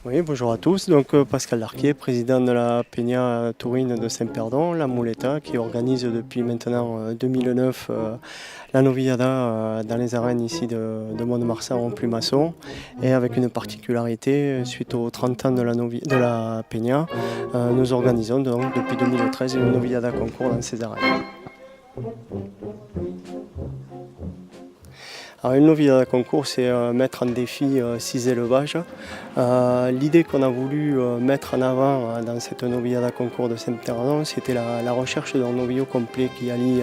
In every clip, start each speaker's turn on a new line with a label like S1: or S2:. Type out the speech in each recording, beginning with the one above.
S1: Oui, bonjour à tous. Donc Pascal Larquier, président de la Peña Taurine de Saint-Perdon, la Muleta, qui organise depuis maintenant 2009 la Noviada dans les arènes ici de Mont-de-Marsan en Plumasson. Et avec une particularité, suite aux 30 ans de la Peña, nous organisons donc depuis 2013 une Noviada concours dans ces arènes. Alors une novilla concours, c'est mettre en défi 6 élevages. L'idée qu'on a voulu mettre en avant dans cette novillada concours de Saint-Perdon, c'était la recherche d'un novillo complet qui allie,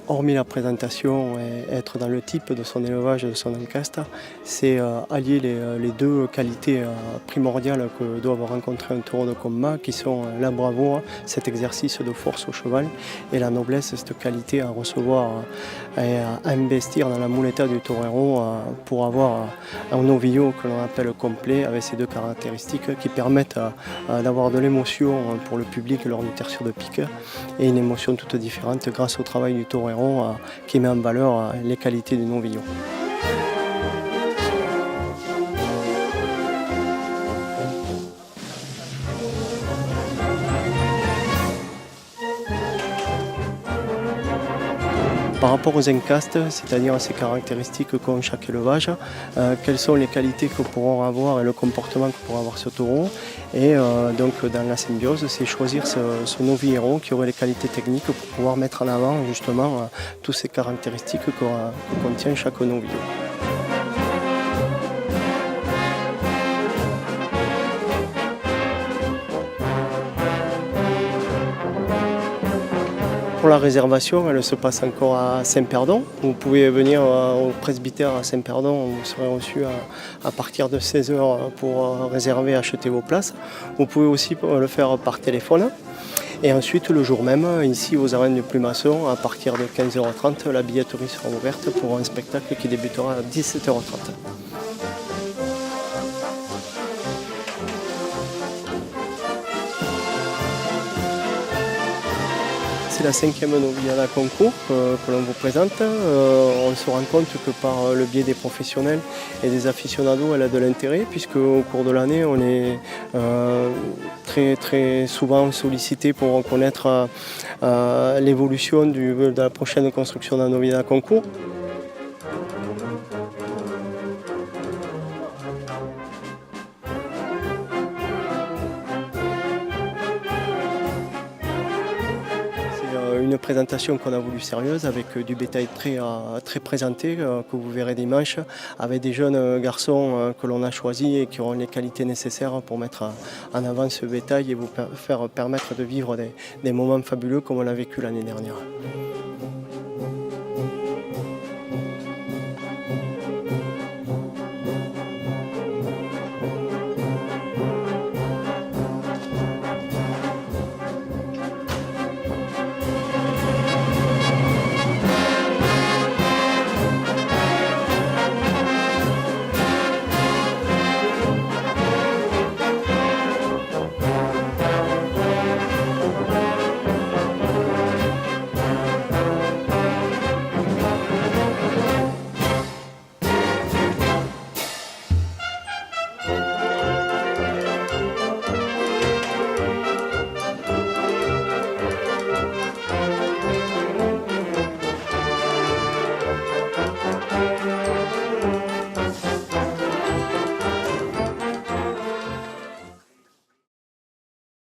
S1: hormis la présentation et être dans le type de son élevage, de son encasta, c'est allier les deux qualités primordiales que doivent rencontrer un taureau de combat, qui sont la bravoure, cet exercice de force au cheval, et la noblesse, cette qualité à recevoir et à investir dans la muleta du torero pour avoir un novillo que l'on appelle complet, avec ces deux caractéristiques qui permettent d'avoir de l'émotion pour le public lors du tertiaire de pique, et une émotion toute différente grâce au travail du torero qui met en valeur les qualités du novillo. Par rapport aux encastes, c'est-à-dire à ces caractéristiques qu'ont chaque élevage, quelles sont les qualités que pourront avoir et le comportement que pourra avoir ce taureau. Et donc dans la symbiose, c'est choisir ce novillero qui aurait les qualités techniques pour pouvoir mettre en avant justement toutes ces caractéristiques que contient chaque novillo. Pour la réservation, elle se passe encore à Saint-Perdon. Vous pouvez venir au presbytère à Saint-Perdon, vous serez reçu à partir de 16 h pour réserver et acheter vos places. Vous pouvez aussi le faire par téléphone. Et ensuite, le jour même, ici aux arènes du Plumasson, à partir de 15h30, la billetterie sera ouverte pour un spectacle qui débutera à 17h30. C'est la 5e novillada concours que l'on vous présente. On se rend compte que par le biais des professionnels et des aficionados, elle a de l'intérêt, puisque au cours de l'année, on est très souvent sollicité pour connaître l'évolution de la prochaine construction d'un novillada concours. Une présentation qu'on a voulu sérieuse, avec du bétail très présenté, que vous verrez dimanche, avec des jeunes garçons que l'on a choisis et qui auront les qualités nécessaires pour mettre en avant ce bétail et vous faire permettre de vivre des moments fabuleux comme on l'a vécu l'année dernière.